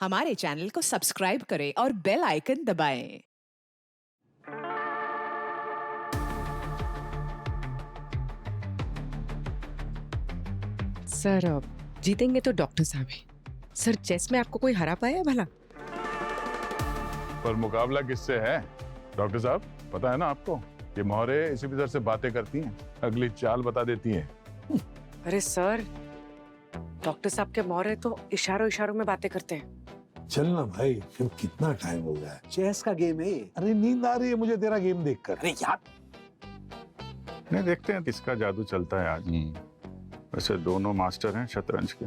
हमारे चैनल को सब्सक्राइब करें और बेल आइकन दबाएं। सर जीतेंगे तो डॉक्टर साहब है। सर चेस में आपको कोई हरा पाया भला? पर मुकाबला किससे है डॉक्टर साहब? पता है ना आपको, ये मोहरे इसी तरह से बातें करती हैं, अगली चाल बता देती हैं। अरे सर, डॉक्टर साहब के मोहरे तो इशारों इशारों में बातें करते हैं। चल ना भाई, फिर कितना टाइम हो गया है। चेस का गेम है ये। अरे नींद आ रही है मुझे तेरा गेम देखकर। अरे यार, नहीं, देखते हैं किसका जादू चलता है आज। वैसे दोनों मास्टर हैं शतरंज के।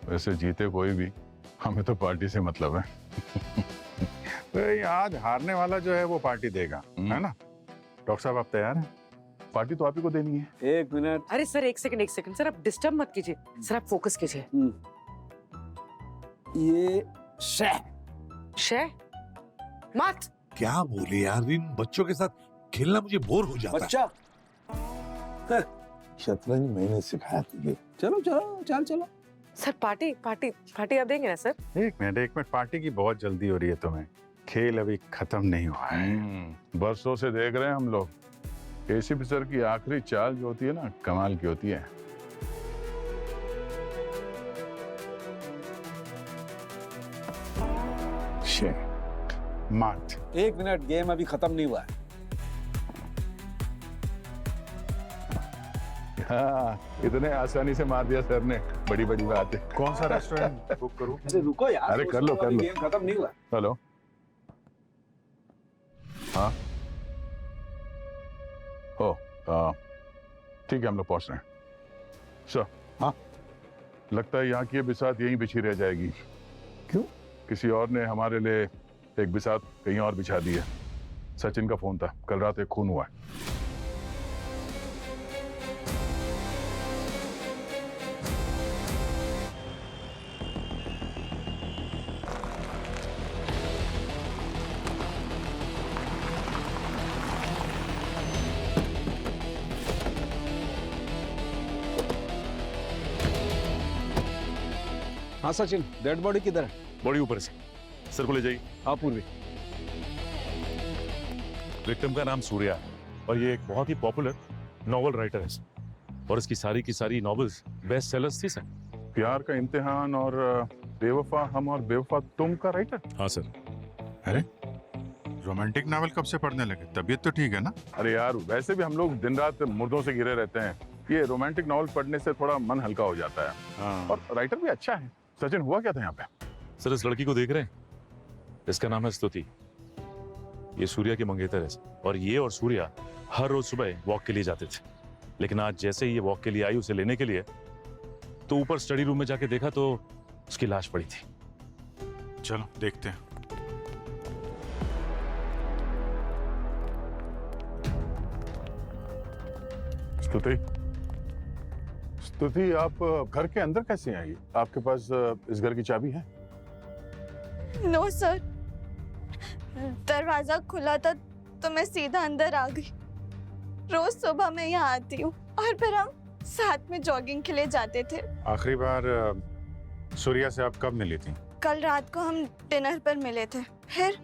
वैसे जीते कोई भी, हमें तो पार्टी से मतलब है। तो आज हारने वाला जो है वो पार्टी देगा, है ना? डॉक्टर साहब आप तैयार हैं? पार्टी तो आप ही को देनी है। एक मिनट। अरे सर एक सेकंड सर, आप डिस्टर्ब मत कीजिए। सर आप फोकस कीजिए। ये शह शह मत। क्या बोले यार, इन बच्चों के साथ खेलना मुझे बोर हो जाता है। बच्चा, शतरंज मैंने सिखाया तुझे। चलो चलो चल चलो। सर पार्टी पार्टी पार्टी आप देंगे ना सर? एक मिनट, पार्टी की बहुत जल्दी हो रही है तुम्हें। खेल अभी खत्म नहीं हुआ है। बरसों से देख रहे हैं हम लोग। एसीपी सर की आखिरी चाल जो होती है ना, कमाल की होती है। मात। एक मिनट, गेम अभी खत्म नहीं हुआ है। हाँ, इतने आसानी से मार दिया सर ने, बड़ी बड़ी बात है। कौन सा रेस्टोरेंट बुक करूं? अरे रुको यार। अरे कर लो कर लो। गेम खत्म नहीं हुआ। हेलो, हाँ हो, ठीक है, हम लोग पहुंच रहे हैं। सर, हाँ लगता है यहाँ की ये बिसात यहीं बिछी रह जाएगी। क्यों? किसी और ने हमारे लिए एक बिसात कहीं और बिछा दी है। सचिन का फोन था, कल रात एक खून हुआ है। हाँ सचिन, डेड बॉडी किधर है? बॉडी ऊपर से सर को ले जाइए। हाँ पूर्वी। विक्टिम का नाम सूर्या है और ये एक बहुत ही पॉपुलर नॉवल राइटर है और इसकी सारी की सारी नॉवेल्स बेस्ट सेलर्स थी सर। प्यार का इम्तिहान और बेवफा हम और बेवफा तुम का राइटर? हाँ सर। अरे रोमांटिक नावल कब से पढ़ने लगे? तबीयत तो ठीक है ना? अरे यार, वैसे भी हम लोग दिन रात मुर्दों से घिरे रहते हैं। ये रोमांटिक नॉवल पढ़ने से थोड़ा मन हल्का हो जाता है। हाँ। और राइटर भी अच्छा है। सचिन, हुआ क्या था यहाँ पे? सर इस लड़की को देख रहे हैं? इसका नाम है स्तुति। ये सूर्या की मंगेतर है और ये और सूर्या हर रोज सुबह वॉक के लिए जाते थे। लेकिन आज जैसे ही ये वॉक के लिए आई उसे लेने के लिए, तो ऊपर स्टडी रूम में जाके देखा तो उसकी लाश पड़ी थी। चलो देखते हैं। स्तुति, आप घर के अंदर कैसे आई? आपके पास इस घर की चाबी है? नो सर, दरवाजा खुला था तो मैं सीधा अंदर आ गई। रोज सुबह मैं यहाँ आती हूँ और फिर हम साथ में जॉगिंग के लिए जाते थे। आखिरी बार सूर्या से आप कब मिली थी? कल रात को हम डिनर पर मिले थे। फिर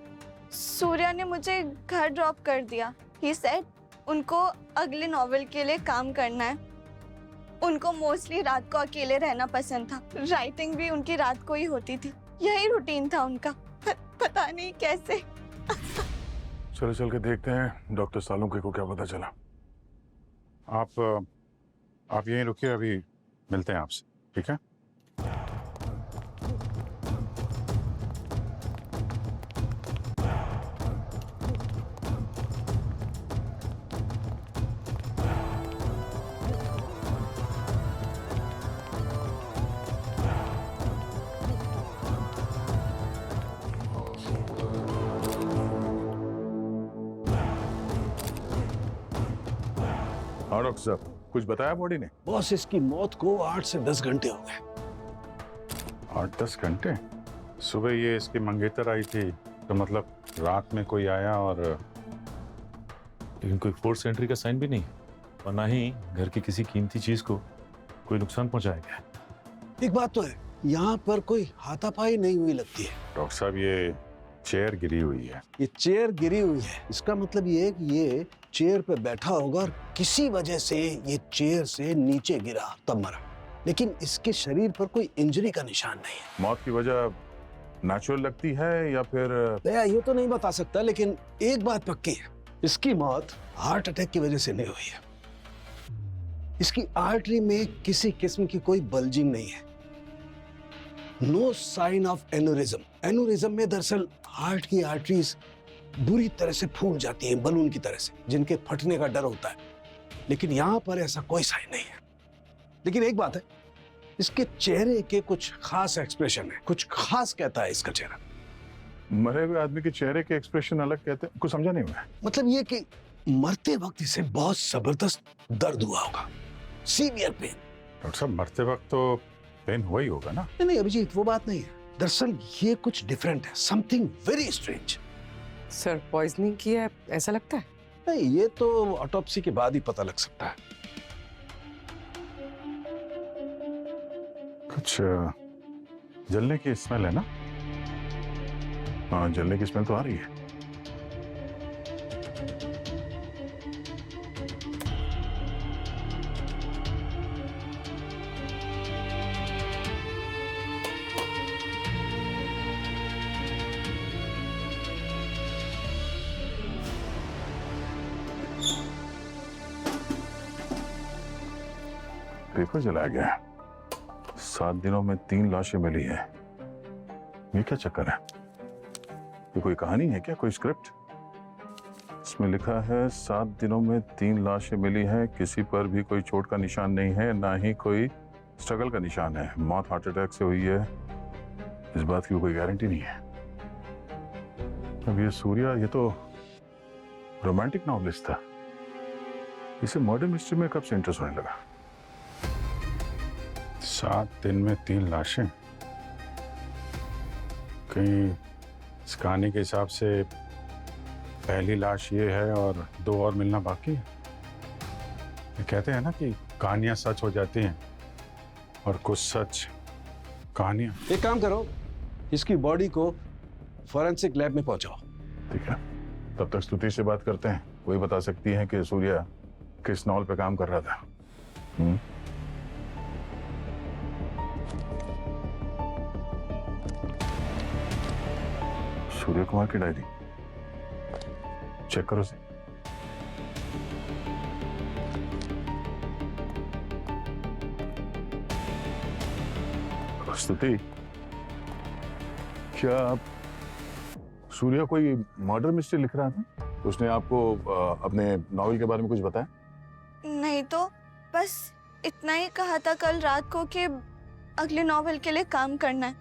सूर्या ने मुझे घर ड्रॉप कर दिया। ही सेड उनको अगले नॉवेल के लिए काम करना है। उनको मोस्टली रात को अकेले रहना पसंद था। राइटिंग भी उनकी रात को ही होती थी। यही रूटीन था उनका। पता नहीं कैसे। चलो चल के देखते हैं डॉक्टर सालुंके को क्या पता चला। आप यहीं रुकिए, अभी मिलते हैं आपसे, ठीक है? हाँ डॉक्टर साहब, कुछ बताया बॉडी ने? बॉस, इसकी मौत को 8 से 10 घंटे हो गए। 8-10 घंटे? सुबह ये इसकी मंगेतर आई थी, तो मतलब रात में कोई आया और लेकिन कोई फोर्स एंट्री का साइन भी नहीं और ना ही घर की किसी कीमती चीज को कोई नुकसान पहुंचाया गया। एक बात तो है, यहाँ पर कोई हाथापाई नहीं हुई लगती है। डॉक्टर साहब ये चेयर गिरी हुई है। ये चेयर गिरी हुई है, इसका मतलब ये है कि ये चेयर पे बैठा होगा और किसी वजह से ये चेयर से नीचे गिरा तब मरा, लेकिन इसके शरीर पर कोई इंजरी का निशान नहीं है। मौत की वजह नेचुरल लगती है या फिर भैया ये तो नहीं बता सकता, लेकिन एक बात पक्की है, इसकी मौत हार्ट अटैक की वजह से नहीं हुई है। इसकी आर्टरी में किसी किस्म की कोई बल्जिंग नहीं है, no sign of aneurysm. Aneurysm में दरअसल हार्ट की आर्टरीज बुरी तरह से फूल जाती हैं, बलून की तरह से, जिनके फटने का डर होता है, लेकिन यहां पर ऐसा कोई साइन नहीं है। लेकिन एक बात है, इसके चेहरे के कुछ खास एक्सप्रेशन है, कुछ खास कहता है इसका चेहरा। मरे हुए आदमी के चेहरे के एक्सप्रेशन अलग कहते हैं, कुछ समझा नहीं मैं। मतलब ये कि मरते वक्त इसे बहुत जबरदस्त दर्द हुआ होगा, सीवियर पेन। डॉक्टर साहब मरते वक्त तो पेन हुआ ही होगा ना। नहीं अभिजीत, वो बात नहीं है। दरअसल ये कुछ डिफरेंट है, something very strange. Sir poisoning की है ऐसा लगता है? नहीं, ये तो ऑटोप्सी के बाद ही पता लग सकता है। कुछ जलने की स्मेल है ना? हाँ, जलने की स्मेल तो आ रही है। पेपर जलाया गया है। 7 दिनों में 3 लाशें मिली है। ये क्या चक्कर है? ये कोई कहानी है क्या, कोई स्क्रिप्ट? इसमें लिखा है 7 दिनों में 3 लाशें मिली हैं, किसी पर भी कोई चोट का निशान नहीं है, ना ही कोई स्ट्रगल का निशान है। मौत हार्ट अटैक से हुई है, इस बात की कोई गारंटी नहीं है। अब ये सूर्या, ये तो रोमांटिक नॉवेलिस्ट था, इसे मर्डर मिस्ट्री में कब से इंटरेस्ट होने लगा? 7 दिन में 3 लाशें। कहीं इस कहानी के हिसाब से पहली लाश ये है और 2 और मिलना बाकी है। ये कहते हैं ना कि कहानियां सच हो जाती हैं और कुछ सच कहानियां। एक काम करो, इसकी बॉडी को फॉरेंसिक लैब में पहुंचाओ। ठीक है, तब तक स्तुति से बात करते हैं, वही बता सकती है कि सूर्या किस नॉवल पे काम कर रहा था। सूर्य कुमार की डायरी चेक करो से। स्तुति, क्या सूर्या कोई मर्डर मिस्ट्री लिख रहा था? उसने आपको अपने नॉवेल के बारे में कुछ बताया? नहीं तो बस इतना ही कहा था कल रात को कि अगले नॉवेल के लिए काम करना है।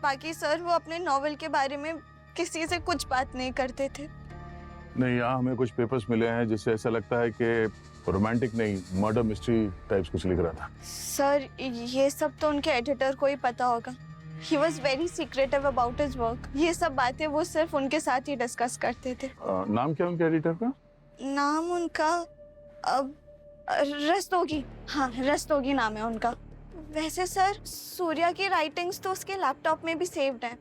बाकी सर वो अपने नॉवेल के बारे में किसी से कुछ बात नहीं करते थे। नहीं, यहाँ हमें कुछ पेपर्स मिले हैं जिससे ऐसा लगता है कि रोमांटिक नहीं, मर्डर मिस्ट्री टाइप्स कुछ लिख रहा था। सर ये सब तो उनके एडिटर को ही पता होगा। He was very secretive about his work. ये सब बातें वो सिर्फ उनके साथ ही डिस्कस करते थे। नाम क्या उनके एडिटर का? नाम उनका रस्तोगी। हाँ, रस्तोगी नाम है उनका। वैसे सर सूर्या की राइटिंग्स तो उसके लैपटॉप में भी सेव्ड है।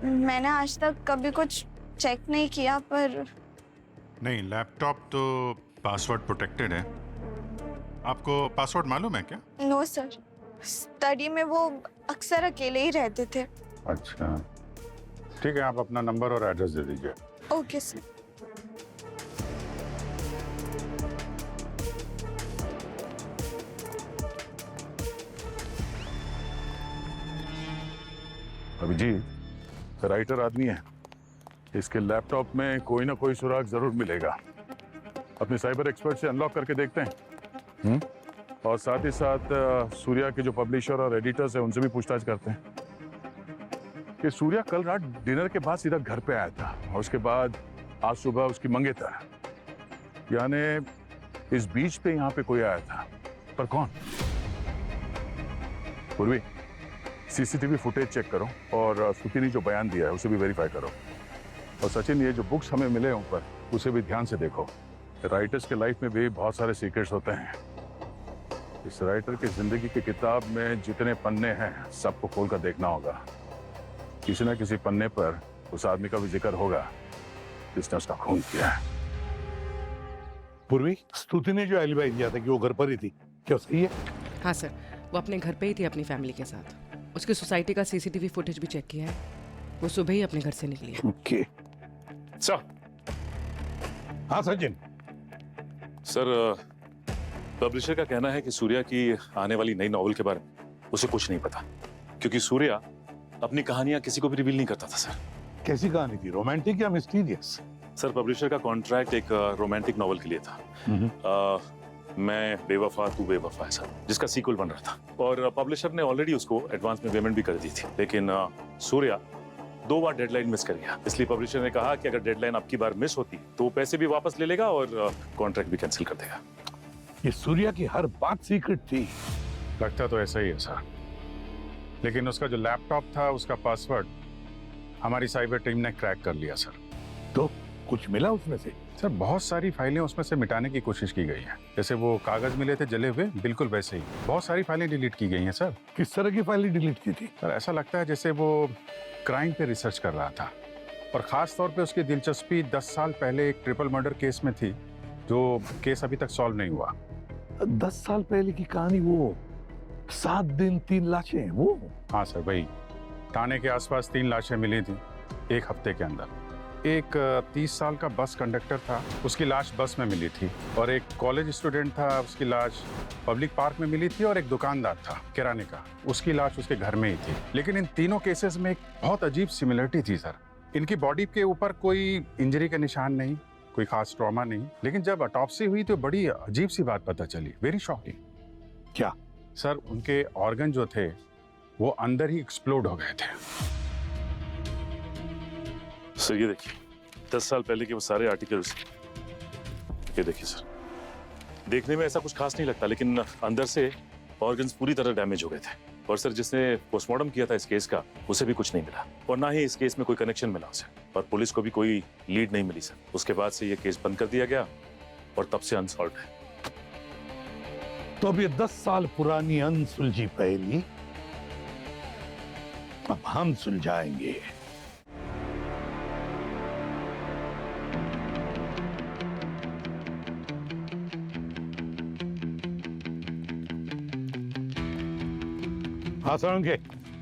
मैंने आज तक कभी कुछ चेक नहीं किया, पर नहीं, लैपटॉप तो पासवर्ड प्रोटेक्टेड है। आपको पासवर्ड मालूम है क्या? नो सर, स्टडी में वो अक्सर अकेले ही रहते थे। अच्छा, ठीक है, आप अपना नंबर और एड्रेस दे दीजिए। Okay sir. अभिजीत राइटर आदमी है, इसके लैपटॉप में कोई ना कोई सुराग जरूर मिलेगा। अपने साइबर एक्सपर्ट से अनलॉक करके देखते हैं। और साथ ही साथ सूर्या के जो पब्लिशर और एडिटर्स हैं उनसे भी पूछताछ करते हैं कि सूर्या कल रात डिनर के बाद सीधा घर पे आया था और उसके बाद आज सुबह उसकी मंगेतर, यानी इस बीच पे यहाँ पे कोई आया था, पर कौन? पूर्वी, सीसीटीवी फुटेज चेक करो और स्तुति ने जो बयान दिया है उसे भी वेरीफाई करो। और सचिन, ये जो बुक्स हमें मिले हैं ऊपर, उसे भी ध्यान से देखो। राइटर्स के लाइफ में भी बहुत सारे सीक्रेट्स होते हैं। इस राइटर की जिंदगी की किताब में जितने पन्ने हैं सबको खोलकर देखना होगा। किसी न किसी पन्ने पर उस आदमी का भी जिक्र होगा जिसने उसका खून किया है। पूर्वी, स्तुति ने जो एलिबाई दिया था कि वो घर पर ही थी, क्या सही है? हाँ सर, वो अपने घर पे ही थी अपनी फैमिली के साथ। उसकी सोसाइटी का सीसीटीवी फुटेज भी चेक किया है। वो सुबह ही अपने घर से निकली है। ओके। सर। हाँ सचिन। सर, पब्लिशर का कहना है कि सूर्या की आने वाली नई नॉवेल के बारे में उसे कुछ नहीं पता, क्योंकि सूर्या अपनी कहानियां किसी को भी रिवील नहीं करता था। सर, कैसी कहानी थी, रोमांटिक या मिस्टीरियस? सर, पब्लिशर का कॉन्ट्रैक्ट एक रोमांटिक नॉवेल के लिए था। मैं बेवफा तू बेवफा है सर, जिसका सीक्वल बन रहा था, और पब्लिशर ने ऑलरेडी उसको एडवांस में पेमेंट भी कर दी थी। लेकिन सूर्या 2 बार डेडलाइन मिस कर गया, इसलिए पब्लिशर ने कहा कि अगर डेडलाइन आपकी बार मिस होती तो पैसे भी वापस ले लेगा और कॉन्ट्रैक्ट भी कैंसिल कर देगा। ये सूर्या की हर बात सीक्रेट थी। लगता तो ऐसा ही है सर, लेकिन उसका जो लैपटॉप था उसका पासवर्ड हमारी साइबर टीम ने क्रैक कर लिया सर। तो कुछ मिला उसमें से? सर, बहुत सारी फाइलें उसमें से मिटाने की कोशिश की गई है। जैसे वो कागज मिले थे जले हुए, बिल्कुल वैसे ही बहुत सारी फाइलें डिलीट की गई हैं सर। किस तरह की फाइलें डिलीट की थी? सर, ऐसा लगता है जैसे वो क्राइम पे रिसर्च कर रहा था, और खास तौर पे उसकी दिलचस्पी 10 साल पहले एक ट्रिपल मर्डर केस में थी, जो केस अभी तक सॉल्व नहीं हुआ। 10 साल पहले की कहानी, वो 7 दिन 3 लाशें, वो? हाँ सर, वही। थाने के आसपास 3 लाशें मिली थी 1 हफ्ते के अंदर। एक 30 साल का बस कंडक्टर था, उसकी लाश बस में मिली थी, और एक कॉलेज स्टूडेंट था, उसकी लाश पब्लिक पार्क में मिली थी, और एक दुकानदार था किराने का, उसकी लाश उसके घर में ही थी। लेकिन इन तीनों केसेस में एक बहुत अजीब सिमिलरिटी थी सर। इनकी बॉडी के ऊपर कोई इंजरी के निशान नहीं, कोई खास ट्रॉमा नहीं, लेकिन जब ऑटोप्सी हुई तो बड़ी अजीब सी बात पता चली, वेरी शॉकिंग। क्या? सर, उनके ऑर्गन जो थे वो अंदर ही एक्सप्लोड हो गए थे। सर, ये देखिए 10 साल पहले के वो सारे आर्टिकल्स, ये देखिए सर। देखने में ऐसा कुछ खास नहीं लगता, लेकिन अंदर से ऑर्गन्स पूरी तरह डैमेज हो गए थे। और सर, जिसने पोस्टमार्टम किया था इस केस का, उसे भी कुछ नहीं मिला, और ना ही इस केस में कोई कनेक्शन मिला उसे, और पुलिस को भी कोई लीड नहीं मिली सर। उसके बाद से ये केस बंद कर दिया गया, और तब से अनसॉल्व्ड है। तो अब ये 10 साल पुरानी अनसुलझी पहेली अब हम सुलझाएंगे। हाँ सारंगे।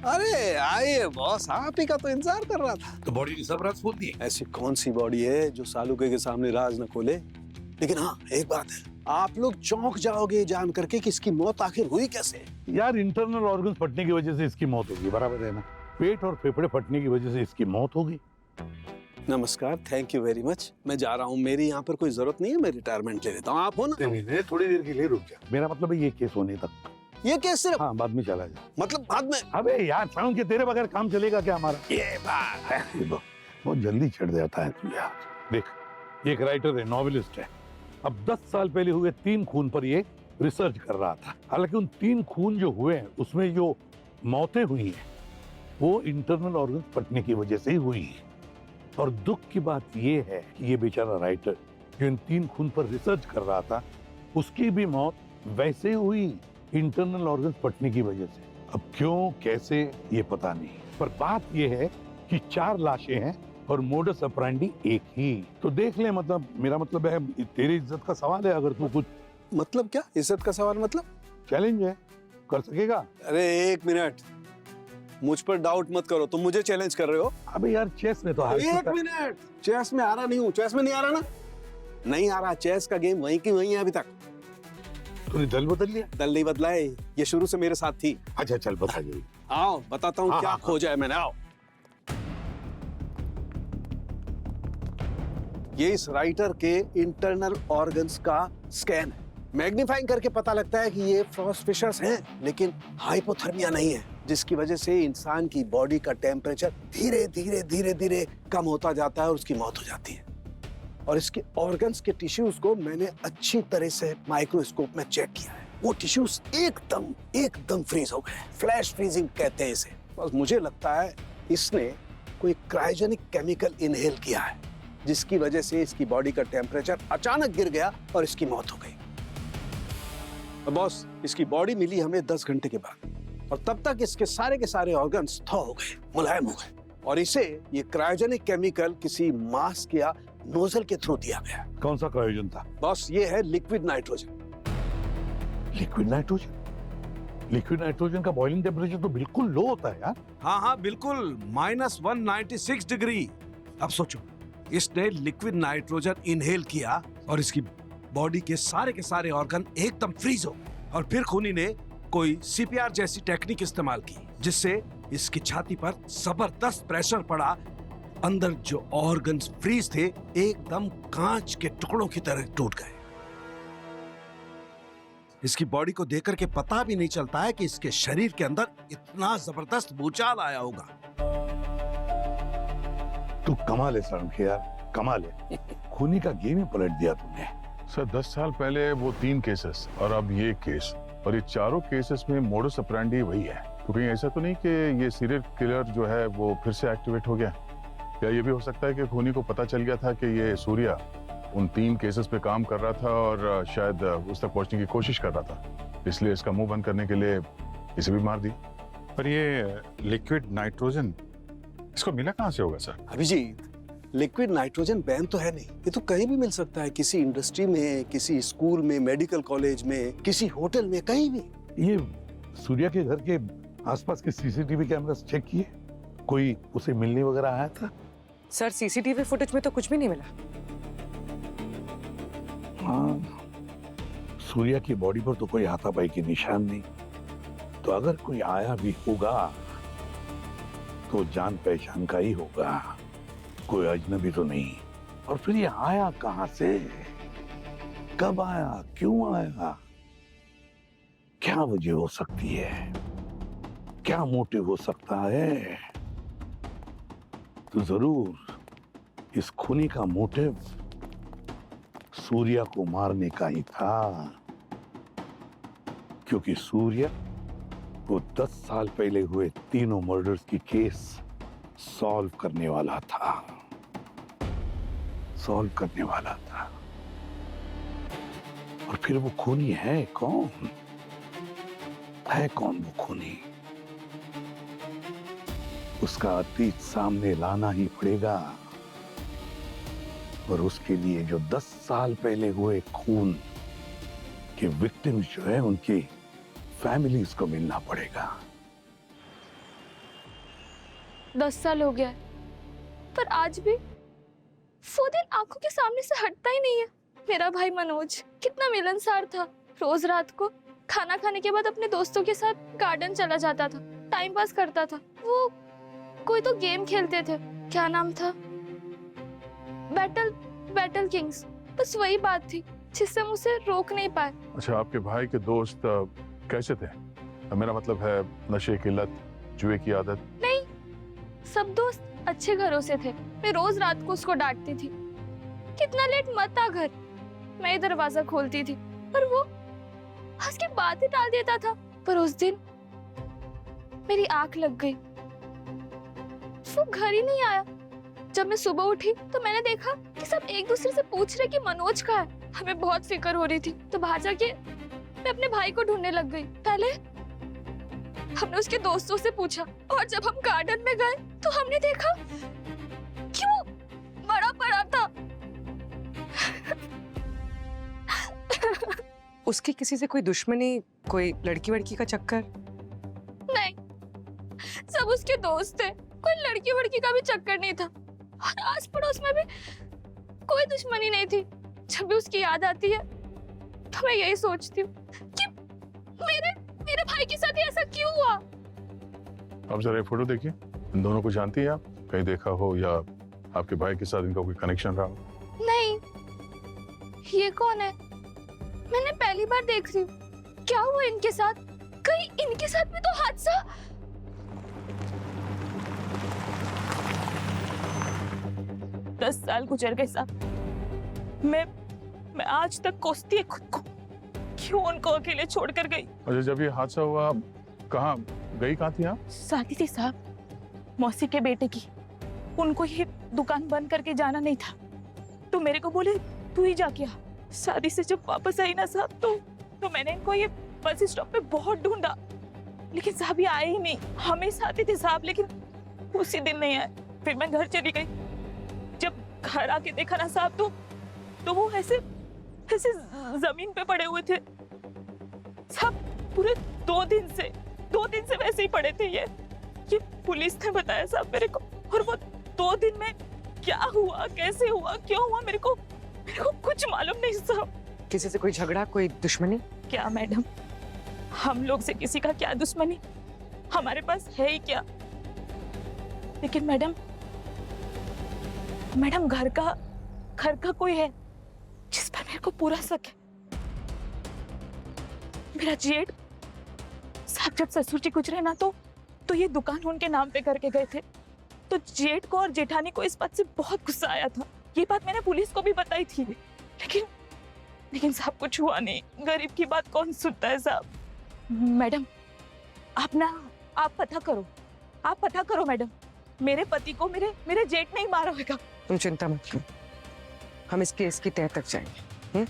अरे आइए बॉस, आप ही का तो इंतजार कर रहा था। तो बॉडी की सब राज खोल दी? ऐसी कौन सी बॉडी है जो सालुके के सामने राज न खोले? लेकिन हाँ, एक बात है, आप लोग चौंक जाओगे जान करके कि इसकी मौत आखिर हुई कैसे। यार, इंटरनल ऑर्गन्स फटने की वजह से इसकी मौत होगी, बराबर है ना? पेट और फेफड़े फटने की वजह से इसकी मौत होगी। नमस्कार, थैंक यू वेरी मच। मैं जा रहा हूँ, मेरी यहाँ पर कोई जरूरत नहीं है, मैं रिटायरमेंट ले लेता हूँ। आप हो ना? नहीं, थोड़ी देर के लिए रुक जा। मेरा मतलब है ये केस होने तक। ये केस सिर्फ? हाँ, बाद में चला जा। मतलब बाद में? अबे यार, साउंड के तेरे बगैर काम चलेगा क्या हमारा? ये बात है, बहुत जल्दी चढ़ जाता है तू यार। देख, ये एक राइटर है, नॉवेलिस्ट है। अब 10 साल पहले हुए 3 खून पर ये रिसर्च कर रहा था। हालांकि उन 3 खून जो हुए हैं उसमें जो मौतें हुई हैं वो इंटरनल ऑर्गन फटने की वजह से ही हुई है। और दुख की बात ये है कि ये बेचारा राइटर जो इन 3 खून पर रिसर्च कर रहा था, उसकी भी मौत वैसे ही हुई, इंटरनल ऑर्गन फटने की वजह से। अब क्यों, कैसे, ये पता नहीं, पर बात ये है कि 4 लाशें हैं और मोडस ऑपरेंडी एक ही। तो देख ले, मतलब मेरा मतलब है, तेरी इज्जत का सवाल है। अगर तू कुछ... मतलब क्या इज्जत का सवाल? मतलब चैलेंज है, कर सकेगा? अरे 1 मिनट, मुझ पर डाउट मत करो, तुम मुझे चैलेंज कर रहे हो। अबे यार, चेस में तो 1 मिनट, चेस में आ रहा नहीं हूँ। चेस में नहीं आ रहा ना? नहीं आ रहा। चेस का गेम वहीं की वहीं है अभी तक। तूने दल बदल लिया? दल नहीं बदला है, ये शुरू से मेरे साथ थी। अच्छा चल, बता जरूर। आओ बताता हूँ हाँ, क्या हाँ, खोजा है मैंने। आओ, ये इस राइटर के इंटरनल ऑर्गन्स का स्कैन है। मैग्नीफाइंग करके पता लगता है कि ये फ्रॉस्ट फिशर्स हैं, लेकिन हाइपोथर्मिया नहीं है, जिसकी वजह से इंसान की बॉडी का टेम्परेचर धीरे धीरे धीरे धीरे कम होता जाता है और उसकी मौत हो जाती है। और इसके ऑर्गन्स के टिश्यूज को मैंने अच्छी तरह से माइक्रोस्कोप में चेक किया है। वो टिश्यूज एकदम फ्रीज हो गए। फ्लैश फ्रीजिंग कहते हैं इसे। बस मुझे लगता है इसने कोई क्रायोजेनिक केमिकल इनहेल किया है, जिसकी वजह से इसकी बॉडी का टेम्परेचर अचानक गिर गया और इसकी मौत हो गई। बॉस, इसकी बॉडी मिली हमें 10 घंटे के बाद, और तब तक इसके सारे ऑर्गन्स थॉ हो गए, मुलायम हो गए, और इसे ये क्रायोजेनिक केमिकल किसी मास्क या नोजल के थ्रू दिया गया। कौन सा क्रायोजन था? बॉस, ये है liquid nitrogen. Liquid nitrogen? Liquid nitrogen का बॉइलिंग टेम्परेचर तो बिल्कुल लो होता है यार। हाँ, बिल्कुल, -196 डिग्री। अब सोचो, इसने लिक्विड नाइट्रोजन इनहेल किया और इसकी बॉडी के सारे ऑर्गन एकदम फ्रीज हो, और फिर खूनी ने कोई सीपीआर जैसी टेक्निक इस्तेमाल की, जिससे इसकी छाती पर जबरदस्त प्रेशर पड़ा। अंदर जो ऑर्गन्स फ्रीज थे एकदम कांच के टुकड़ों की तरह टूट गए। इसकी बॉडी को देखकर के पता भी नहीं चलता है कि इसके शरीर के अंदर इतना जबरदस्त भूचाल आया होगा। तू कमाल है सरण के यार, कमाल है। खूनी का गेम ही पलट दिया तुमने। सर 10 साल पहले वो 3 केसेस और अब ये केस, और ये चारों केसेस में मोडस ऑपरेंडी वही है। तो कहीं ऐसा तो नहीं कि ये सीरियल किलर जो है वो फिर से एक्टिवेट हो गया? या ये भी हो सकता है कि खूनी को पता चल गया था कि ये सूर्या उन 3 केसेस पे काम कर रहा था और शायद उस तक पहुंचने की कोशिश कर रहा था, इसलिए इसका मुंह बंद करने के लिए इसे भी मार दी। पर ये लिक्विड नाइट्रोजन इसको मिला कहाँ से होगा sir? Abhijeet, liquid nitrogen ban तो है नहीं, ये तो कहीं भी मिल सकता है, किसी इंडस्ट्री में, किसी स्कूल में, मेडिकल कॉलेज में, किसी होटल में, कहीं भी। ये सूर्या के घर के आसपास के सीसीटीवी कैमरास चेक किए? कोई उसे मिलने वगैरह आया था? सर सीसीटीवी फुटेज में तो कुछ भी नहीं मिला। हाँ, सूर्या की बॉडी पर तो कोई हाथापाई के निशान नहीं, तो अगर कोई आया भी होगा तो जान पहचान का ही होगा, कोई अजनबी तो नहीं। और फिर ये आया कहां से, कब आया, क्यों आया, क्या वजह हो सकती है, क्या मोटिव हो सकता है? तो जरूर इस खूनी का मोटिव सूर्या को मारने का ही था, क्योंकि सूर्या वो 10 साल पहले हुए तीनों मर्डर्स की केस सॉल्व करने वाला था, और फिर वो खूनी है कौन? वो खूनी? उसका अतीत सामने लाना ही पड़ेगा, और उसके लिए जो 10 साल पहले हुए खून के विक्टिम्स जो है उनकी फैमिलीज को मिलना पड़ेगा। 10 साल हो गया है, पर आज भी वो दिन आंखों के सामने से हटता ही नहीं है। मेरा भाई मनोज कितना मिलनसार था, रोज रात को खाना खाने के बाद अपने दोस्तों के साथ गार्डन चला जाता था, टाइम पास करता था। वो कोई तो गेम खेलते थे, क्या नाम था, बैटल किंग्स, बस वही बात थी जिससे हम उसे रोक नहीं पाए। अच्छा, आपके भाई के दोस्त कैसे थे? मेरा मतलब है नशे की लत, जुए की आदत? नहीं, सब दोस्त अच्छे घरों से थे। मैं रोज रात को उसको डांटती थी, कितना लेट मत आ घर, मैं दरवाजा खोलती थी, पर वो हंस के बातें टाल देता था। पर उस दिन मेरी आंख लग गई, वो घर ही नहीं आया। जब मैं सुबह उठी तो मैंने देखा कि सब एक दूसरे से पूछ रहे कि मनोज कहाँ है। हमें बहुत फिक्र हो रही थी, तो बाहर जाके मैं अपने भाई को ढूंढने लग गई। पहले हमने उसके दोस्तों से पूछा, और जब हम गार्डन में गए तो हमने देखा कि वो मरा पड़ा था। उसकी किसी से कोई दुश्मनी, कोई लड़की वड़की का चक्कर? नहीं, सब उसके दोस्त थे, कोई लड़की वड़की का भी चक्कर नहीं था, और आस पड़ोस में भी कोई दुश्मनी नहीं थी। जब भी उसकी याद आती है तो मैं यही सोचती हूँ कि मेरे भाई के साथ ऐसा क्यों हुआ। आप जरा ये फोटो देखिए, इन दोनों को जानती हैं आप? कहीं देखा हो या आपके भाई के साथ इनका कोई कनेक्शन रहा हो? नहीं, ये कौन है? मैंने पहली बार देख रही हूँ। क्या हुआ इनके साथ? कहीं इनके साथ भी तो हादसा? 10 साल गुजर गए साहब, मैं आज तक कोसती है खुद को, क्यों उनको अकेले छोड़कर गई। अच्छा, जब ये हादसा हुआ कहाँ गई, कहाँ थी आप? शादी थी साहब, मौसी के बेटे की। उनको ये दुकान बंद करके जाना नहीं था, तो मेरे को बोले तू ही जाके आ। शादी से जब वापस आई ना साहब, तो तो मैंने इनको ये बस स्टॉप पे बहुत ढूंढा, लेकिन साहब ये आए ही नहीं। हमेशा आते थे साहब, लेकिन उसी दिन नहीं आए। फिर मैं घर चली गई। जब घर आके देखा ना साहब, तो वो ऐसे ऐसे जमीन पे पड़े हुए थे साहब। पूरे 2 दिन से वैसे ही पड़े थे। ये पुलिस ने बताया साहब मेरे को। और वो 2 दिन में क्या हुआ, कैसे हुआ, क्यों हुआ, मेरे को कुछ मालूम नहीं साहब। किसी से कोई झगड़ा, कोई दुश्मनी? क्या मैडम, हम लोग से किसी का क्या दुश्मनी, हमारे पास है ही क्या। लेकिन मैडम घर का कोई है जिस पर मेरे को पूरा शक है। मेरा जेठ साहब जब ससुर जी गुजरे ना, तो ये दुकान उनके नाम पे करके गए थे। तो जेठ को और जेठानी को इस बात से बहुत गुस्सा आया था। ये बात मैंने पुलिस को भी बताई थी, लेकिन साहब कुछ हुआ नहीं। गरीब की बात कौन सुनता है साहब। मैडम आप पता करो मैडम। मेरे पति को मेरे जेठ नहीं मारा होगा। तुम चिंता मत करो, हम इस केस की तह तक जाएंगे।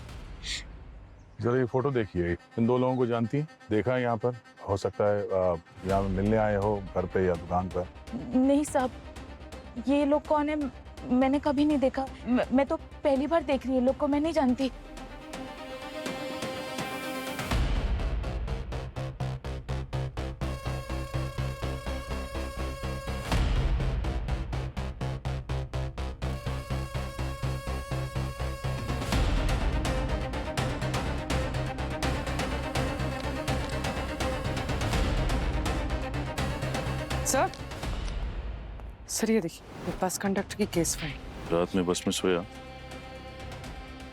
जरा ये फोटो देखिए, इन 2 लोगों को जानती हैं? देखा है यहाँ पर? हो सकता है यहाँ मिलने आए हो घर पे या दुकान पर। नहीं साहब, ये लोग कौन है मैंने कभी नहीं देखा। मैं तो पहली बार देख रही हूँ लोग को, मैं नहीं जानती। सर ये देखिए, बस कंडक्टर की केस फाइल। रात में बस में सोया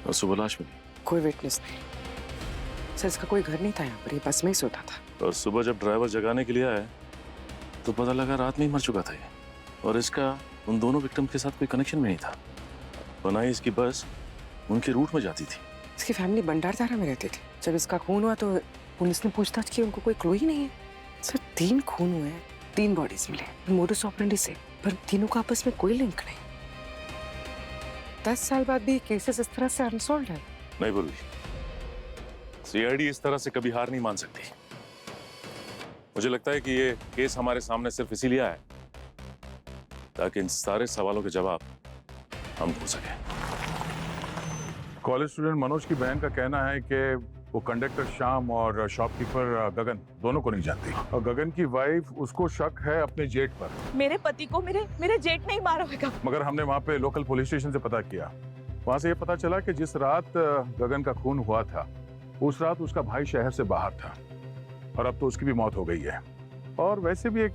और सुबह लाश मिली। कोई विटनेस नहीं सर, इसका कोई घर नहीं था यहाँ पर, ये बस में ही सोता था। और सुबह जब ड्राइवर जगाने के लिए आया तो पता लगा रात में ही मर चुका था ये। और इसका उन दोनों विक्टिम के साथ कोई कनेक्शन भी नहीं था, और ना ही इसकी बस उनके रूट में जाती थी। इसकी फैमिली भंडारधारा में रहती थी। जब इसका खून हुआ तो पुलिस ने पूछताछ की, उनको कोई क्लू ही नहीं है। सर 3 खून हुए हैं, 3 बॉडीज मिले मोडस ऑपरेंडी से, पर तीनों का आपस में कोई लिंक नहीं। 10 साल बाद भी केसेस इस तरह से अनसॉल्व्ड है। नहीं बोली, सीआईडी इस तरह से कभी हार नहीं मान सकती। मुझे लगता है कि ये केस हमारे सामने सिर्फ इसीलिए आया ताकि इन सारे सवालों के जवाब हम ढूंढ सकें। कॉलेज स्टूडेंट मनोज की बहन का कहना है कि वो कंडक्टर श्याम और शॉपकीपर गगन दोनों को नहीं जानती, और गगन की वाइफ उसको शक है अपने जेठ पर। मेरे पति को मेरे जेठ नहीं मारा होगा। मगर हमने वहाँ पे लोकल पुलिस स्टेशन से पता किया, वहाँ से ये पता चला कि जिस रात गगन का खून हुआ था उस रात उसका भाई शहर से बाहर था, और अब तो उसकी भी मौत हो गई है। और वैसे भी एक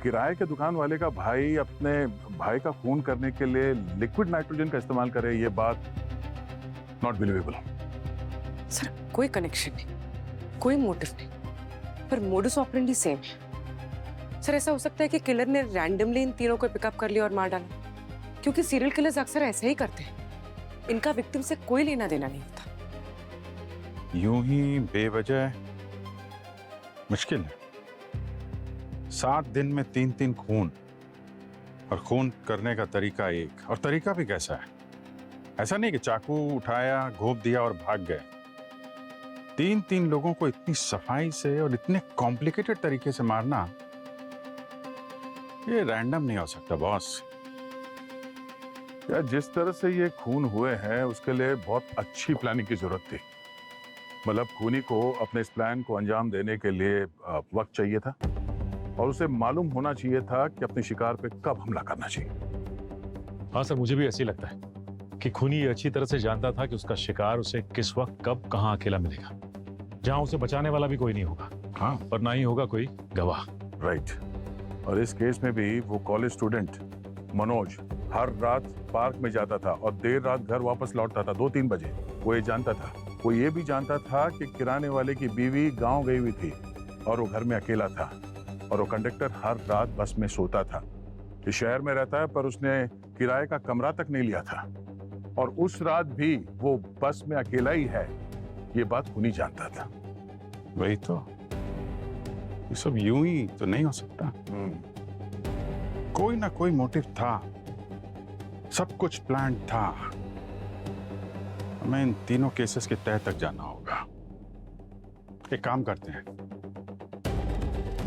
किराए के दुकान वाले का भाई अपने भाई का खून करने के लिए लिक्विड नाइट्रोजन का इस्तेमाल करे, ये बात नॉट बिलीवेबल। सर कोई कनेक्शन नहीं, कोई मोटिव नहीं, पर मोडस ऑपरेंडी सेम है। सर ऐसा हो सकता है कि किलर ने रैंडमली इन तीनों को पिकअप कर लिया और मार डाला, क्योंकि सीरियल किलर्स अक्सर ऐसे ही करते हैं। इनका विक्टिम से कोई लेना देना नहीं होता। यूं ही बेवजह मुश्किल है। 7 दिन में 3 खून, और खून करने का तरीका एक, और तरीका भी कैसा है। ऐसा नहीं कि चाकू उठाया, घोंप दिया और भाग गए। 3 लोगों को इतनी सफाई से और इतने कॉम्प्लिकेटेड तरीके से मारना, ये रैंडम नहीं हो सकता बॉस। यार जिस तरह से ये खून हुए हैं उसके लिए बहुत अच्छी प्लानिंग की जरूरत थी। मतलब खूनी को अपने इस प्लान को अंजाम देने के लिए वक्त चाहिए था, और उसे मालूम होना चाहिए था कि अपने शिकार पे कब हमला करना चाहिए। हाँ सर, मुझे भी ऐसे ही लगता है कि खूनी ये अच्छी तरह से जानता था कि उसका शिकार उसे किस वक्त कब कहाँ अकेला मिलेगा, जहाँ उसे बचाने वाला भी कोई नहीं होगा। हाँ, और ना ही होगा कोई गवाह। राइट। और इस केस में भी वो कॉलेज स्टूडेंट मनोज हर रात पार्क में जाता था और देर रात घर वापस लौटता था 2-3 बजे। वो ये जानता था, वो ये भी जानता था कि किराने वाले की बीवी गांव गई हुई थी और वो घर में अकेला था, और वो कंडक्टर हर रात बस में सोता था। इस शहर में रहता है पर उसने किराए का कमरा तक नहीं लिया था, और उस रात भी वो बस में अकेला ही है, ये बात खूनी जानता था। वही तो, ये सब यूं ही तो नहीं हो सकता। कोई ना कोई मोटिव था, सब कुछ प्लान था। हमें इन तीनों केसेस के तह तक जाना होगा। एक काम करते हैं,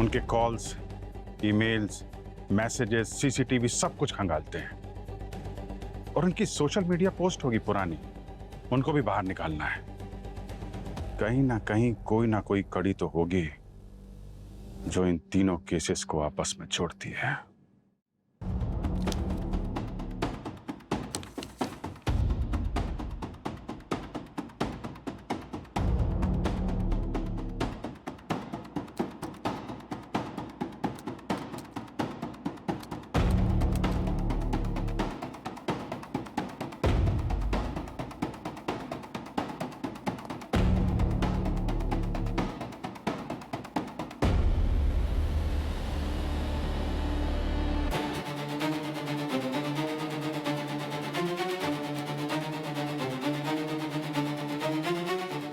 उनके कॉल्स, ईमेल्स, मैसेजेस, सीसीटीवी सब कुछ खंगालते हैं, और उनकी सोशल मीडिया पोस्ट होगी पुरानी, उनको भी बाहर निकालना है। कहीं ना कोई कड़ी तो होगी जो इन तीनों केसेस को आपस में जोड़ती है।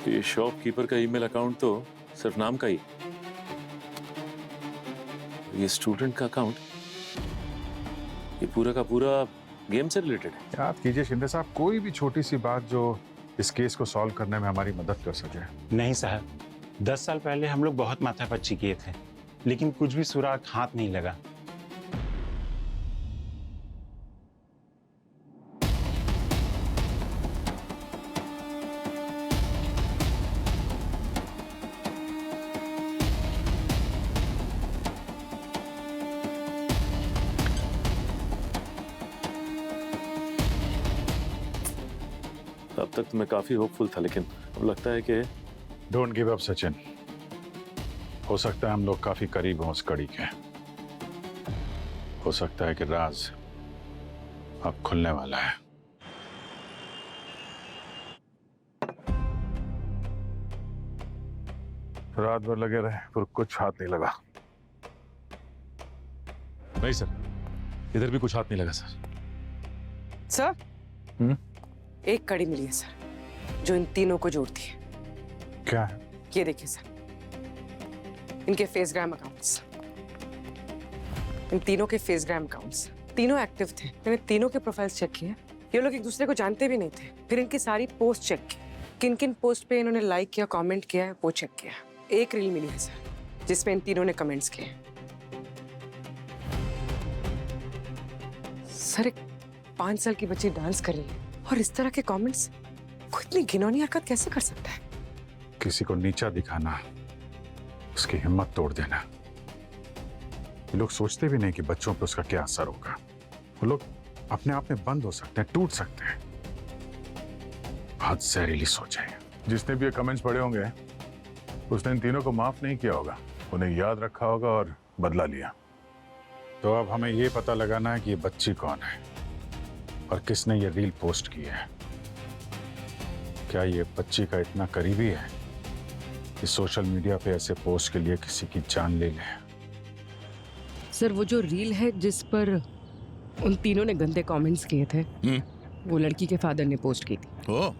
ये शॉपकीपर का ईमेल अकाउंट तो सिर्फ नाम का ही, ये स्टूडेंट का अकाउंट, ये पूरा का पूरा गेम से रिलेटेड है। याद कीजिए शिंदे साहब, कोई भी छोटी सी बात जो इस केस को सॉल्व करने में हमारी मदद कर सके। नहीं साहब, 10 साल पहले हम लोग बहुत माथापच्ची किए थे, लेकिन कुछ भी सुराग हाथ नहीं लगा। अब तक तो मैं काफी होपफुल था, लेकिन अब लगता है कि डोंट गिव अप सचिन, हो सकता है हम लोग काफी करीब हों उस कड़ी के। हो सकता है कि राज अब खुलने वाला है। रात भर लगे रहे पर कुछ हाथ नहीं लगा। नहीं सर, इधर भी कुछ हाथ नहीं लगा सर। सर, एक कड़ी मिली है सर, जो इन तीनों को जोड़ती है। क्या है? ये देखिए सर, इनके फेसग्राम अकाउंट्स, इन तीनों के फेसग्राम अकाउंट्स, तीनों एक्टिव थे। मैंने तीनों के प्रोफाइल्स चेक किए। ये लोग एक दूसरे को जानते भी नहीं थे। फिर इनकी सारी पोस्ट चेक की, किन किन पोस्ट पे इन्होंने लाइक किया, कमेंट किया है, वो चेक किया। एक रील मिली है सर, जिसमें इन तीनों ने कमेंट्स किए। सर, एक 5 साल की बच्ची डांस कर रही है और इस तरह के कमेंट्स, कोई इतनी घिनौनी हरकत कैसे कर सकता है? किसी को नीचा दिखाना, उसकी हिम्मत तोड़ देना। ये लोग सोचते भी नहीं कि बच्चों पर उसका क्या असर होगा। वो लोग अपने आप में बंद हो सकते हैं, टूट सकते हैं। बहुत जहरीली सोच है। जिसने भी ये कमेंट्स पढ़े होंगे, उसने इन तीनों को माफ नहीं किया होगा, उन्हें याद रखा होगा और बदला लिया। तो अब हमें ये पता लगाना है कि ये बच्ची कौन है और किसने ये रील पोस्ट की है। क्या ये बच्ची का इतना करीबी है कि सोशल मीडिया पे ऐसे पोस्ट के लिए किसी की जान ले ले? सर, वो जो रील है जिस पर उन तीनों ने गंदे कमेंट्स किए थे, वो लड़की के फादर ने पोस्ट की थी। ओ,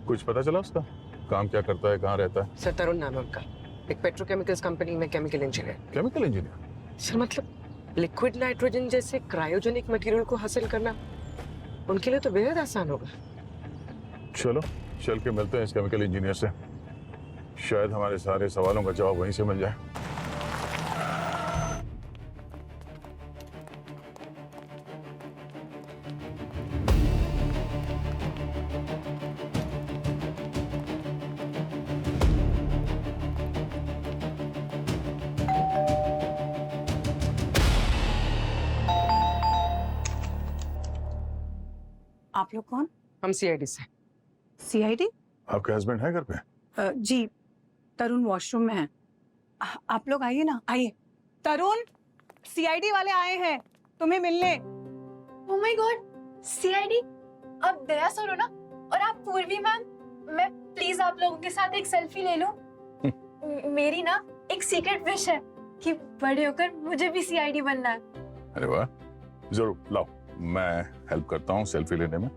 कुछ पता चला उसका? काम क्या करता है, कहाँ रहता है? सर, तरुण नाम है उनका, एक पेट्रोकेमिकल्स कंपनी में chemical engineer. Chemical engineer? Sir, मतलब लिक्विड नाइट्रोजन जैसे क्रायोजेनिक मटेरियल को हासिल करना उनके लिए तो बेहद आसान होगा। चलो चल के मिलते हैं इस केमिकल इंजीनियर से, शायद हमारे सारे सवालों का जवाब वहीं से मिल जाए। आप लोग कौन? हम सीआईडी से। सीआईडी? आपके हस्बैंड है घर पे? जी, तरुण वॉशरूम में है। आप लोग आइए ना, आइए। तरुण, सीआईडी वाले आए हैं तुम्हें मिलने। Oh my God, CID? आप दया सर हो ना? और आप पूर्वी मैम, मैं प्लीज आप लोगों के साथ एक सेल्फी ले लूं। मेरी ना एक सीक्रेट विश है कि बड़े होकर मुझे भी सीआईडी बनना है। अरे वाह, जरूर लाओ, मैं हेल्प करता हूँ सेल्फी लेने में।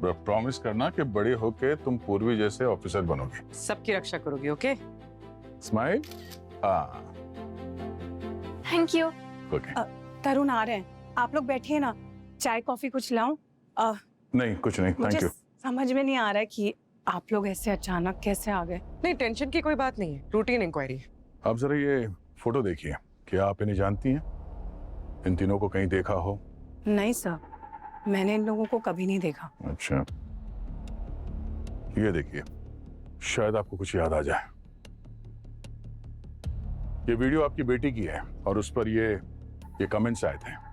प्रॉमिस करना कि बड़े होके तुम पूर्वी जैसे ऑफिसर बनोगे। सबकी रक्षा करोगे, ओके? स्माइल। हाँ, थैंक यू। ओके। तरुण आ रहे हैं, आप लोग बैठिए ना, चाय कॉफी कुछ लाऊं? नहीं, कुछ नहीं, थैंक मुझे यू। समझ में नहीं आ रहा है कि आप लोग ऐसे अचानक कैसे आ गए? नहीं, टेंशन की कोई बात नहीं है, रूटीन इंक्वायरी। आप जरा ये फोटो देखिए, क्या आप इन्हें जानती हैं? इन तीनों को कहीं देखा हो? नहीं सर, मैंने इन लोगों को कभी नहीं देखा। अच्छा, ये देखिए, शायद आपको कुछ याद आ जाए। ये वीडियो आपकी बेटी की है और उस पर ये कमेंट्स आए थे।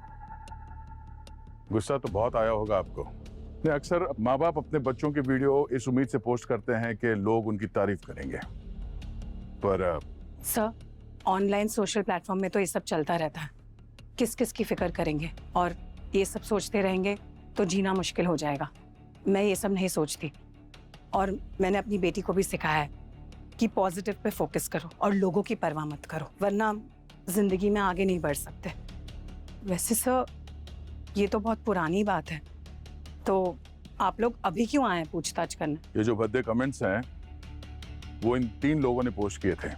गुस्सा तो बहुत आया होगा आपको। नहीं, अक्सर माँ बाप अपने बच्चों की वीडियो इस उम्मीद से पोस्ट करते हैं कि लोग उनकी तारीफ करेंगे, पर सर ऑनलाइन सोशल प्लेटफॉर्म में तो ये सब चलता रहता है। किस किस की फिक्र करेंगे और ये सब सोचते रहेंगे तो जीना मुश्किल हो जाएगा। मैं ये सब नहीं सोचती और मैंने अपनी बेटी को भी सिखाया है कि पॉजिटिव पे फोकस करो और लोगों की परवाह मत करो, वरना जिंदगी में आगे नहीं बढ़ सकते। वैसे सर ये तो बहुत पुरानी बात है, तो आप लोग अभी क्यों आए हैं पूछताछ करने? ये जो भद्दे कमेंट्स हैं वो इन 3 लोगों ने पोस्ट किए थे,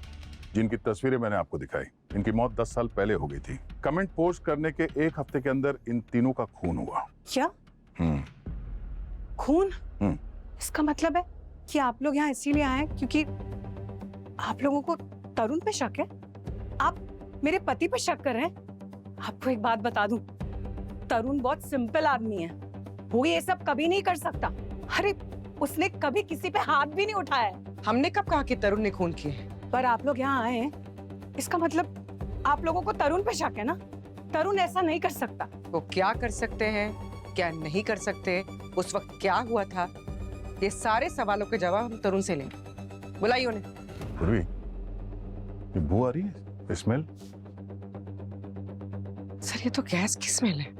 जिनकी तस्वीरें मैंने आपको दिखाई। इनकी मौत 10 साल पहले हो गई थी। कमेंट पोस्ट करने के 1 हफ्ते के अंदर इन तीनों का खून हुआ। क्या खून? इसका मतलब है कि आप लोग यहाँ इसीलिए आए हैं क्योंकि आप लोगों को तरुण पे शक है? आप मेरे पति पे शक कर रहे हैं? आपको एक बात बता दूं, तरुण बहुत सिंपल आदमी है, वो ये सब कभी नहीं कर सकता। अरे उसने कभी किसी पे हाथ भी नहीं उठाया है। हमने कब कहा कि तरुण ने खून किए? पर आप लोग यहाँ आए हैं, इसका मतलब आप लोगों को तरुण पे शक है ना? तरुण ऐसा नहीं कर सकता। वो क्या कर सकते हैं, क्या नहीं कर सकते, उस वक्त क्या हुआ था, ये सारे सवालों के जवाब हम तरुण से लेंगे। बुलाइए उन्हें। पूर्वी, ये बू आ रही है, स्मेल। सर ये तो गैस की स्मेल है।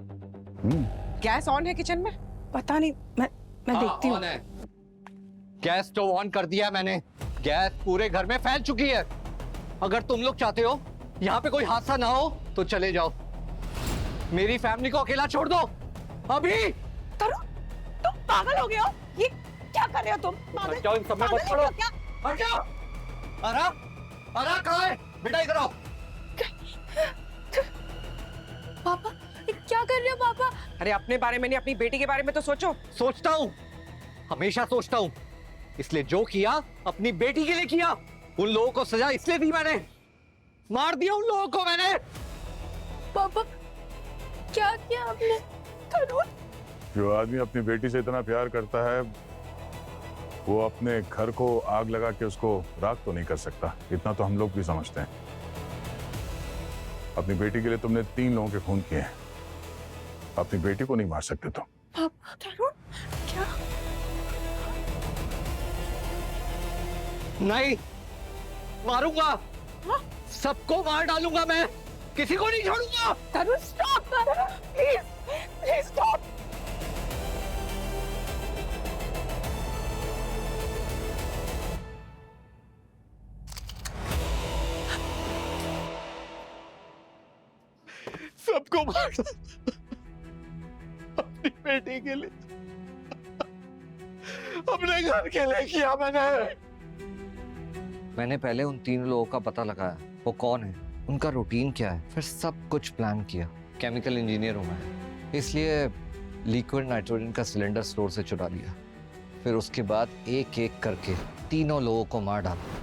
गैस ऑन है किचन में? पता नहीं, मैं देखती हूँ। गैस तो ऑन कर दिया मैंने। गैस पूरे घर में फैल चुकी है। अगर तुम लोग चाहते हो यहाँ पे कोई हादसा ना हो तो चले जाओ, मेरी फैमिली को अकेला छोड़ दो अभी। तरुण, तुम पागल हो गए हो? ये क्या कर रहे हो तुम? पागल, जाओ, इन सब में मत पड़ो। हट जाओ। अरा कहाँ है? बेटा इधर आओ। पापा क्या कर रहे हो पापा? अरे अपने बारे में नहीं, अपनी बेटी के बारे में तो सोचो। सोचता हूँ, हमेशा सोचता हूँ, इसलिए जो किया अपनी बेटी के लिए किया। उन लोगों को सजा इसलिए दी मैंने, मार दिया उन लोगों को मैंने। पापा क्या किया आपने? तरुण, जो आदमी अपनी बेटी से इतना प्यार करता है वो अपने घर को आग लगा के उसको राख तो नहीं कर सकता, इतना तो हम लोग भी समझते हैं। अपनी बेटी के लिए तुमने 3 लोगों के खून किए हैं, अपनी बेटी को नहीं मार सकते तुम। पापा तरुण क्या? नहीं मारूंगा, सबको मार डालूंगा मैं, किसी को नहीं छोड़ूंगा। तरुण स्टॉप, प्लीज प्लीज स्टॉप। सबको मार अपनी बेटी के लिए, अपने घर के लिए किया मैंने पहले उन 3 लोगों का पता लगाया, वो कौन है, उनका रूटीन क्या है, फिर सब कुछ प्लान किया। केमिकल इंजीनियर हूं मैं, इसलिए लिक्विड नाइट्रोजन का सिलेंडर स्टोर से चुरा लिया, फिर उसके बाद एक एक करके 3 लोगों को मार डाला।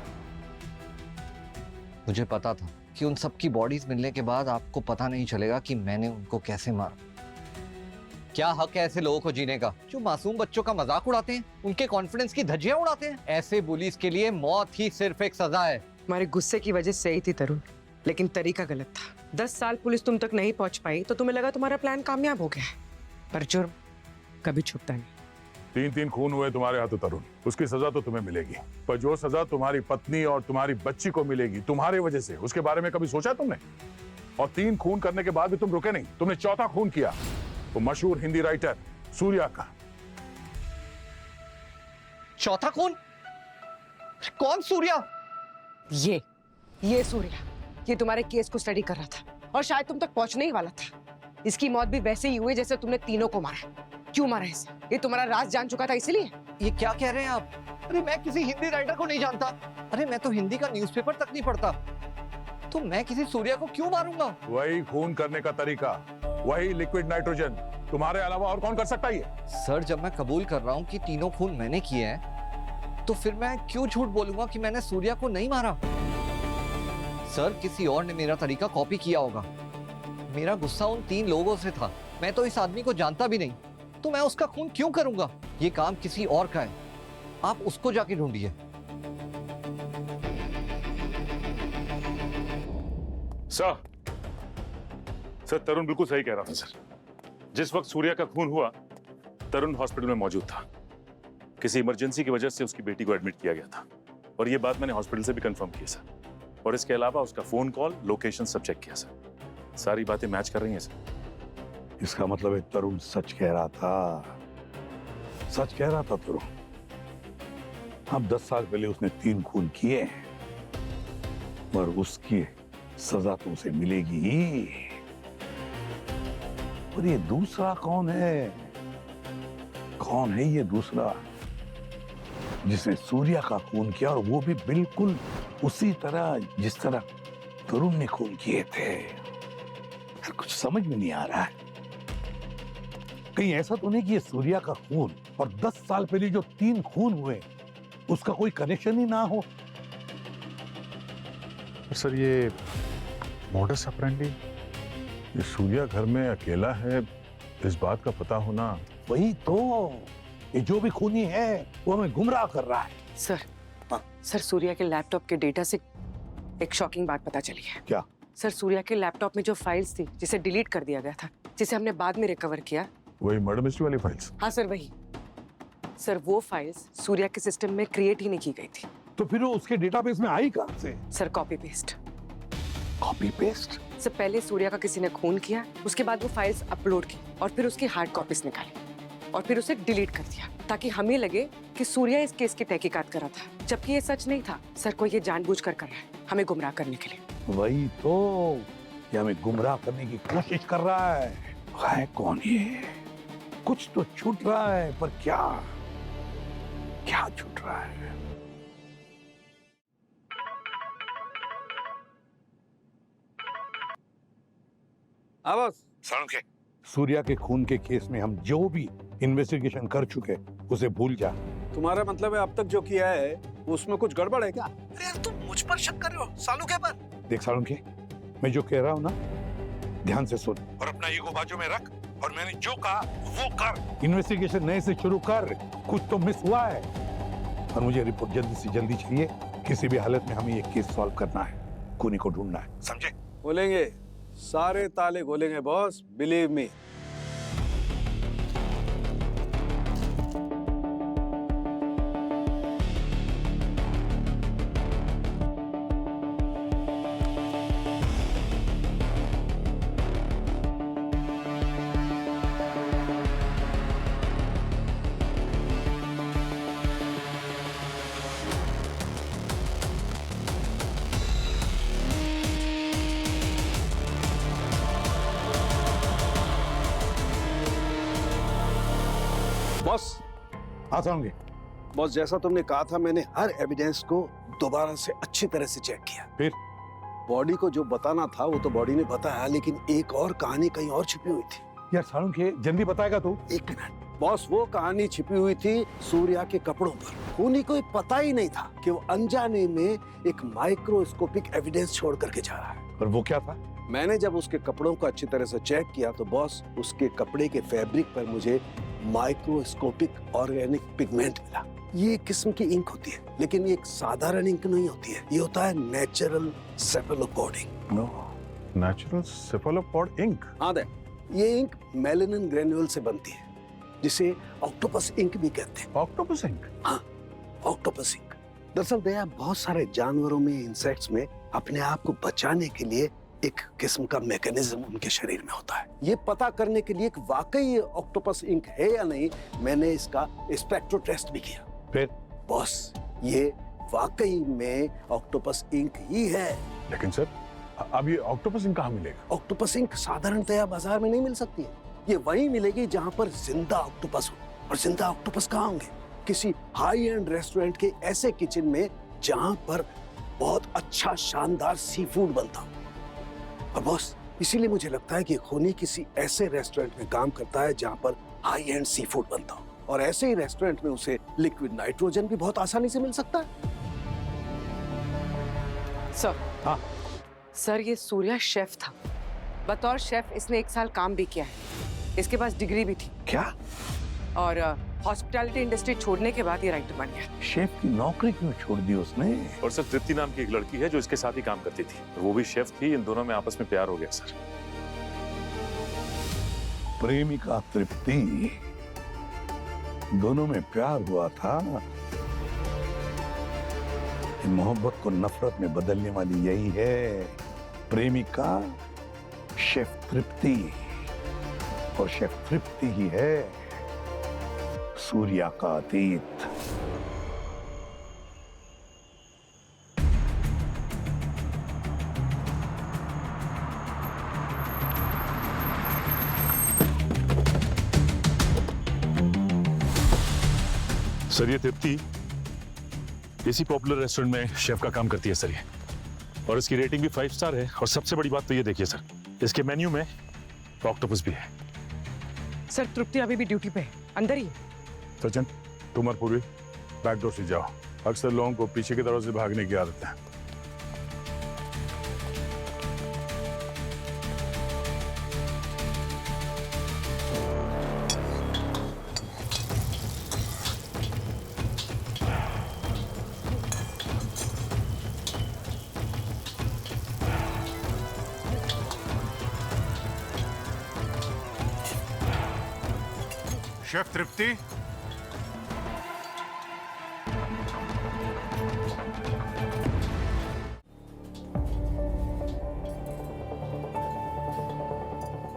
मुझे पता था कि उन सब की बॉडीज मिलने के बाद आपको पता नहीं चलेगा कि मैंने उनको कैसे मारा। क्या हक है ऐसे लोगों को जीने का जो मासूम बच्चों का मजाक उड़ाते हैं, उनके कॉन्फिडेंस की धज्जियां उड़ाते हैं? ऐसे बुलीज के लिए मौत ही सिर्फ एक सजा है। हमारे गुस्से की वजह से ही थी तरुण, लेकिन तरीका गलत था। 10 साल पुलिस तुम तक नहीं पहुंच पाई तो तुम्हें लगा तुम्हारा प्लान कामयाब हो गया है, पर जुर्म कभी छुपता नहीं। 3 खून हुए तुम्हारे हाथों तरुण, उसकी सजा तो तुम्हें मिलेगी, पर जो सजा तुम्हारी पत्नी और तुम्हारी बच्ची को मिलेगी तुम्हारे वजह से, उसके बारे में कभी सोचा तुमने? और 3 खून करने के बाद भी तुम रुके नहीं, तुमने 4था खून किया, वो मशहूर हिंदी राइटर सूर्या का। 4था खून? कौन सूर्या? ये सूर्या, ये तुम्हारे केस को स्टडी कर रहा था और शायद तुम तक पहुंचने ही वाला था। इसकी मौत भी वैसे ही हुई जैसे तुमने 3 को मारा। क्यों मारा इसे? ये तुम्हारा राज जान चुका था इसलिए? ये क्या कह रहे हैं आप? अरे मैं किसी हिंदी राइटर को नहीं जानता, अरे मैं तो हिंदी का न्यूज़पेपर तक नहीं पढ़ता, तो मैं किसी सूर्या को क्यों मारूंगा? वही खून करने का तरीका, वही लिक्विड नाइट्रोजन, तुम्हारे अलावा और कौन कर सकता है ये? सर जब मैं कबूल कर रहा हूँ कि 3 खून मैंने किए हैं, तो फिर मैं क्यों झूठ बोलूंगा कि मैंने सूर्या को नहीं मारा? सर, किसी और ने मेरा तरीका कॉपी किया होगा। मेरा गुस्सा उन 3 लोगों से था। मैं तो इस आदमी को जानता भी नहीं, तो मैं उसका खून क्यों करूंगा? ये काम किसी और का है, आप उसको जाके ढूंढिए। सर, तरुण बिल्कुल सही कह रहा था सर। जिस वक्त सूर्या का खून हुआ, तरुण हॉस्पिटल में मौजूद था। किसी इमरजेंसी की वजह से उसकी बेटी को एडमिट किया गया था, और ये बात मैंने हॉस्पिटल से भी कंफर्म की सर। और इसके अलावा उसका फोन कॉल, लोकेशन सब चेक किया सर। सारी बातें मैच कर रही हैं सर। इसका मतलब है तरुण सच कह रहा था। सच कह रहा था तरुण। अब 10 साल पहले उसने 3 खून किए, और उसकी सजा तो उसे मिलेगी ही। और ये दूसरा कौन है? कौन है ये दूसरा जिसने सूर्या का खून किया, और वो भी बिल्कुल उसी तरह जिस तरह तरुण ने खून किए थे? कुछ समझ में नहीं आ रहा है। कहीं ऐसा तो नहीं कि ये सूर्या का खून और 10 साल पहले जो 3 खून हुए उसका कोई कनेक्शन ही ना हो? सर, ये मोडस ऑपरेंडी, ये सूर्या घर में अकेला है, इस बात का पता होना। वही तो, ये जो भी खूनी है वो हमें गुमराह कर रहा है। सर, सूर्या के लैपटॉप के डेटा से एक शॉकिंग बात पता चली है। क्या? सर, सूर्या के लैपटॉप में जो फाइल्स थी जिसे डिलीट कर दिया गया था, जिसे हमने बाद में रिकवर किया, वही मर्डर मिस्ट्री वाली फाइल्स? हाँ सर, वही। सर, वो फाइल्स सूर्या के सिस्टम में क्रिएट ही नहीं की गई थी। तो फिर वो उसके डेटाबेस में आई कहां से? Sir, copy paste. Copy paste? Sir, पहले सूर्या का किसी ने खून किया, उसके बाद वो फाइल्स अपलोड की और फिर उसकी हार्ड कॉपीज निकाली और फिर उसे डिलीट कर दिया, ताकि हमें लगे कि सूर्या इस केस की तहकीकात कर रहा था, जबकि ये सच नहीं था। सर, कोई ये जानबूझकर कर रहा है, हमें गुमराह करने के लिए। वही तो, ये हमें गुमराह करने की कोशिश कर रहा है कौन ये? कुछ तो छूट रहा है, पर क्या? क्या छूट रहा है? बस सालुंखे, सूर्या के खून के केस में हम जो भी इन्वेस्टिगेशन कर चुके उसे भूल जा। तुम्हारा मतलब है अब तक जो किया है उसमें कुछ गड़बड़ है क्या? अरे यार, तुम मुझ पर शक कर रहे हो सालुंखे पर? देख सालुंखे, मैं जो कह रहा हूँ ना, ध्यान से सुन और अपना ईगो बाजू में रख, और मैंने जो कहा वो कर। इन्वेस्टिगेशन नए से शुरू कर, कुछ तो मिस हुआ है, और मुझे रिपोर्ट जल्दी से जल्दी चाहिए। किसी भी हालत में हमें ये केस सॉल्व करना है, खूनी को ढूंढना है, समझे? बोलेंगे, सारे ताले खोलेंगे बॉस, बिलीव मी। बॉस, हाँ सालुंखे। बॉस, जैसा तुमने कहा था, मैंने हर एविडेंस को दोबारा से अच्छी तरह से चेक किया। फिर बॉडी को जो बताना था वो तो बॉडी ने बताया, लेकिन एक और कहानी कहीं और छिपी हुई थी। यार सालुंखे, जल्दी बताएगा तू? 1 मिनट बॉस, वो कहानी छिपी हुई थी सूर्या के कपड़ों पर। खूनी को पता ही नहीं था कि वो अनजाने में एक माइक्रोस्कोपिक एविडेंस छोड़ करके जा रहा है। और वो क्या था? मैंने जब उसके कपड़ों को अच्छी तरह से चेक किया तो बॉस, उसके कपड़े के फैब्रिक पर मुझे माइक्रोस्कोपिक ऑर्गेनिक पिगमेंट मिला। ये किस्म की इंक होती है, लेकिन ये एक साधारण इंक नहीं होती है, ये होता है natural cephalopod ink. Natural cephalopod ink? हाँ दे, ये इंक मेलानिन ग्रेन्यूल से बनती है, जिसे ऑक्टोपस इंक भी कहते हैं। Octopus ink? हाँ, ऑक्टोपस इंक। दरअसल दया, बहुत सारे जानवरों में, इंसेक्ट्स में अपने आप को बचाने के लिए एक किस्म का मैकेनिज्म उनके शरीर में होता है। ये पता करने के लिए कि वाकई ये ऑक्टोपस इंक है या नहीं, मैंने इसका स्पेक्ट्रो टेस्ट भी किया। फिर बॉस, ये वाकई में ऑक्टोपस इंक ही है। लेकिन सर, अब ये ऑक्टोपस इंक कहाँ मिलेगा? ऑक्टोपस इंक साधारणतया बाजार में नहीं मिल सकती है। ये वहीं मिलेगी जहाँ पर जिंदा ऑक्टोपस हो। और जिंदा ऑक्टोपस कहाँ होंगे? किसी हाई एंड रेस्टोरेंट के ऐसे किचन में जहाँ पर बहुत अच्छा शानदार सी फूड बनता हो। और बॉस, इसीलिए मुझे लगता है कि खूनी किसी ऐसे रेस्टोरेंट में काम करता है जहाँ पर हाई एंड सी फूड बनता हो। और ऐसे ही रेस्टोरेंट में उसे लिक्विड नाइट्रोजन भी बहुत आसानी से मिल सकता है। सर, हाँ। सर ये सूर्या शेफ था। बतौर शेफ इसने 1 साल काम भी किया है। इसके पास डिग्री भी थी। क्या? और हॉस्पिटैलिटी इंडस्ट्री छोड़ने के बाद ये राइटर बन गया। शेफ की नौकरी क्यों छोड़ दी उसने? और सर तृप्ति नाम की एक लड़की है जो इसके साथ ही काम करती थी, वो भी शेफ थी। इन दोनों में आपस में प्यार हो गया सर। प्रेमिका तृप्ति, दोनों में प्यार हुआ था। मोहब्बत को नफरत में बदलने वाली यही है प्रेमिका शेफ तृप्ति, और शेफ तृप्ति ही है सूर्या का अतीत। सर ये तृप्ति इसी पॉपुलर रेस्टोरेंट में शेफ का काम करती है सर ये, और इसकी रेटिंग भी 5 स्टार है। और सबसे बड़ी बात तो ये देखिए सर, इसके मेन्यू में ऑक्टोपस भी है। सर तृप्ति अभी भी ड्यूटी पे है, अंदर ही है। सचिन, तुम और पूर्वी बैक डोर से जाओ। अक्सर लोगों को पीछे की तरफ से भागने की आदत है। शेफ तृप्ति,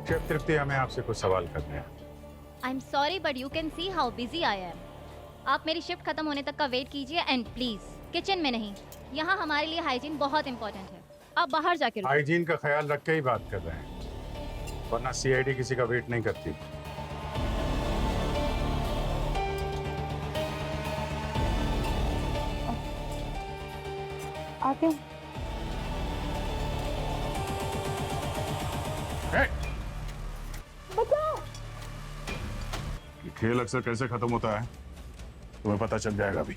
शेफ तृप्ति, हमें आपसे कुछ सवाल करने हैं। I'm sorry, but you can see how busy I am. आप मेरी शिफ्ट खत्म होने तक का वेट कीजिए एंड प्लीज किचन में नहीं। यहाँ हमारे लिए हाइजीन बहुत इंपॉर्टेंट है। आप बाहर जाके रुको। हाइजीन का ख्याल रख के ही बात कर रहे हैं, वरना सीआईडी किसी का वेट नहीं करती। आते हैं। बचाओ! ये खेल अक्सर कैसे खत्म होता है तुम्हें पता चल जाएगा अभी।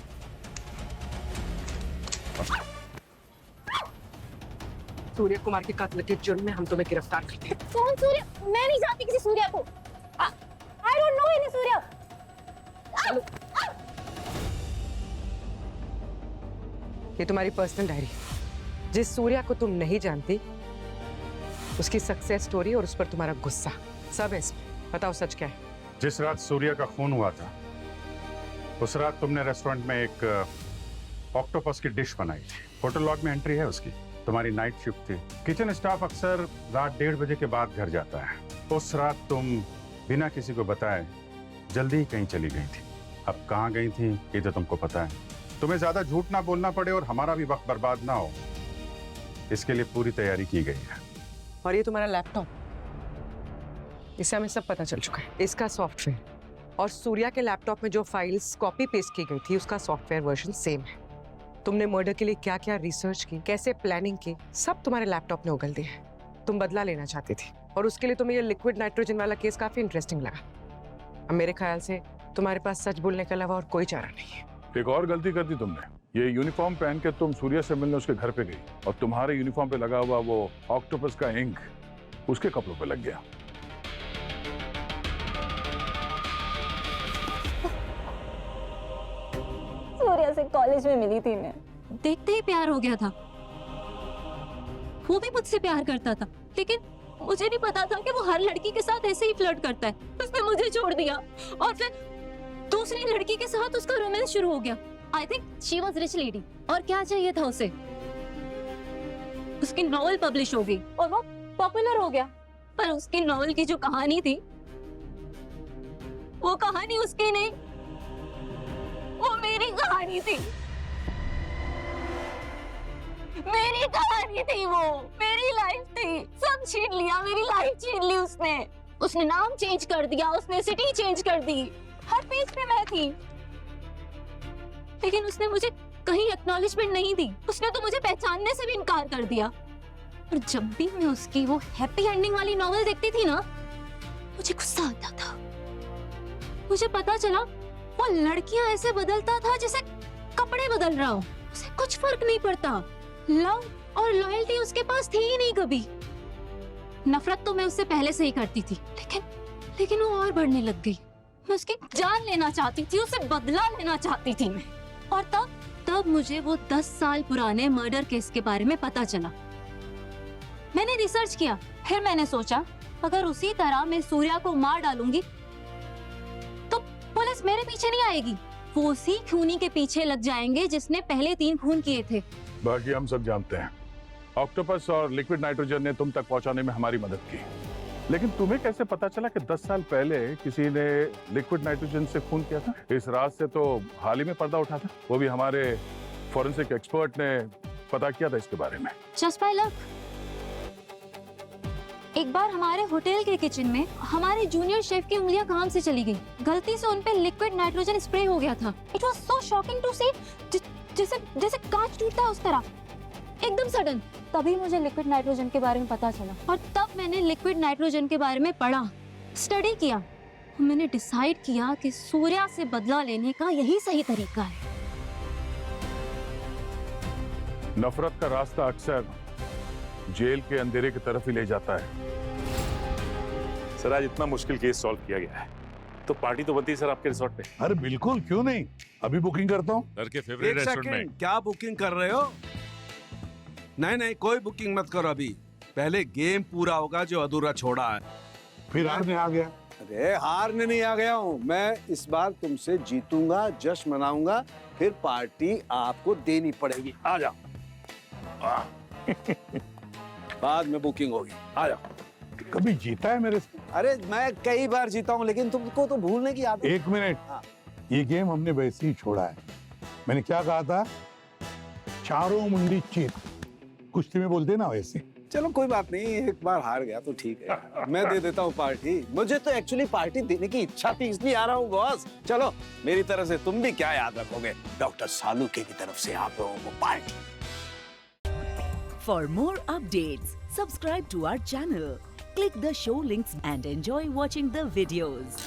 सूर्य कुमार के कत्ल के जुर्म में हम तुम्हें गिरफ्तार करते हैं। कौन सूर्य? मैं नहीं जानती किसी सूर्य को। I don't know any सूर्य। ये तुम्हारी पर्सनल डायरी, जिस सूर्या को तुम नहीं जानती उसकी सक्सेस स्टोरी और उस पर तुम्हारा गुस्सा सब है इसमें। बताओ सच क्या है? जिस रात सूर्य का खून हुआ था उस रात तुमने रेस्टोरेंट में एक ऑक्टोपस की डिश बनाई थी। होटल लॉग में एंट्री है उसकी। तुम्हारी नाइट शिफ्ट थी। किचन स्टाफ अक्सर रात 1:30 बजे के बाद घर जाता है। उस रात तुम बिना किसी को बताए जल्दी ही कहीं चली गई थी। अब कहाँ गई थी ये तो तुमको पता है। तुम्हें ज्यादा झूठ ना बोलना पड़े और हमारा भी वक्त बर्बाद ना हो, इसके लिए पूरी तैयारी की गई है। और ये तुम्हारा लैपटॉप, इससे हमें सब पता चल चुका है। इसका सॉफ्टवेयर और सूर्या के लैपटॉप में जो फाइल्स कॉपी पेस्ट की गई थी उसका सॉफ्टवेयर वर्जन सेम है। तुमने मर्डर के लिए क्या क्या रिसर्च की, कैसे प्लानिंग की, सब तुम्हारे लैपटॉप ने उगल दिया है। तुम बदला लेना चाहती थी और उसके लिए तुम्हें ये लिक्विड नाइट्रोजन वाला केस काफी इंटरेस्टिंग लगा। अब मेरे ख्याल से तुम्हारे पास सच बोलने के अलावा और कोई चारा नहीं है। एक और गलती कर दी तुमने। ये यूनिफॉर्म पहन के तुम सूर्या से मिलने उसके घर पे गई और तुम्हारे यूनिफॉर्म पे लगा हुआ वो ऑक्टोपस का इंक उसके कपड़ों पे लग गया। सूर्या से कॉलेज में मिली थी मैं। देखते ही प्यार हो गया था। वो भी मुझसे प्यार करता था, लेकिन मुझे नहीं पता था कि वो हर लड़की के साथ ऐसे ही फ्लर्ट करता है। उसने मुझे छोड़ दिया और फिर दूसरी लड़की के साथ उसका रोमांस शुरू हो गया। I think she was rich lady. और क्या चाहिए था उसे? उसकी नॉवल पब्लिश हो गई और वो पॉपुलर हो गया। पर उसकी नॉवल की जो कहानी थी वो कहानी उसकी नहीं, वो मेरी कहानी थी। मेरी कहानी थी, वो मेरी लाइफ थी। सब छीन लिया, मेरी लाइफ छीन ली उसने। उसने नाम चेंज कर दिया, उसने सिटी चेंज कर दी। हर पेज पे मैं थी, लेकिन उसने मुझे कहीं एक्नॉलेजमेंट नहीं दी। उसने तो मुझे पहचानने से भी इनकार कर दिया। और जब भी मैं उसकी वो हैप्पी एंडिंग वाली नॉवेल देखती थी ना, मुझे गुस्सा आता था। मुझे पता चला वो लड़कियां ऐसे बदलता था जैसे कपड़े बदल रहा हो, उसे कुछ फर्क नहीं पड़ता। लव और लॉयल्टी उसके पास थी ही नहीं कभी। नफरत तो मैं उससे पहले से ही करती थी, लेकिन वो और बढ़ने लग गई। मैं उसकी जान लेना चाहती थी, उसे बदला लेना चाहती थी मैं। और तब मुझे वो 10 साल पुराने मर्डर केस के बारे में पता चला। मैंने रिसर्च किया, फिर मैंने सोचा अगर उसी तरह मैं सूर्या को मार डालूंगी तो पुलिस मेरे पीछे नहीं आएगी, वो उसी खूनी के पीछे लग जाएंगे जिसने पहले 3 खून किए थे। बाकी हम सब जानते हैं ऑक्टोपस और लिक्विड नाइट्रोजन ने तुम तक पहुंचाने में हमारी मदद की, लेकिन तुम्हें कैसे पता चला कि 10 साल पहले किसी ने लिक्विड नाइट्रोजन से खून किया था? इस राज से तो हाल ही में पर्दा उठा था, वो भी हमारे फॉरेंसिक एक्सपर्ट ने पता किया था इसके बारे में। जस्ट बाय लक एक बार हमारे होटल के किचन में हमारे जूनियर शेफ की उंगलियां काम से चली गई। गलती से उन पे लिक्विड नाइट्रोजन स्प्रे हो गया था। It was so shocking to see, जैसे कांच टूटता है उस तरह, एकदम सडन। तभी मुझे लिक्विड नाइट्रोजन के बारे में पता चला और तब मैंने लिक्विड नाइट्रोजन के बारे में पढ़ा, स्टडी किया। मैंने डिसाइड किया कि सूर्या से बदला लेने का यही सही तरीका है। नफरत का रास्ता अक्सर जेल के अंधेरे की तरफ ही ले जाता है। सर आज इतना मुश्किल केस सॉल्व किया गया है, तो पार्टी तो बनती है सर आपके रिसोर्ट पे। अरे बिल्कुल, क्यों नहीं, अभी बुकिंग करता हूँ। सर के फेवरेट एक रेस्टोरेंट में। सेकंड, क्या बुकिंग कर रहे हो? नहीं कोई बुकिंग मत करो अभी, पहले गेम पूरा होगा जो अधूरा छोड़ा है। फिर हारने आ गया। अरे हारने नहीं आ गया हूँ मैं, इस बार तुमसे जीतूंगा, जश्न मनाऊंगा, फिर पार्टी आपको देनी पड़ेगी। आ जाओ। बाद में बुकिंग होगी, आ जाओ। कभी जीता है मेरे से? अरे मैं कई बार जीता हूँ, लेकिन तुमको तो भूलने की आदत। 1 मिनट, ये गेम हमने वैसे ही छोड़ा है। मैंने क्या कहा था? चारों मुंडी चीत, कुश्ती में बोलते ना वैसे। चलो कोई बात नहीं, एक बार हार गया तो ठीक है, मैं दे देता हूँ पार्टी। मुझे तो एक्चुअली पार्टी देने की इच्छा थी, इसलिए आ रहा हूँ बॉस। चलो मेरी तरफ से तुम भी क्या याद रखोगे, डॉक्टर सालुके की तरफ से आप लोगों को party. For more updates, subscribe to our channel, click the show links and enjoy watching the videos.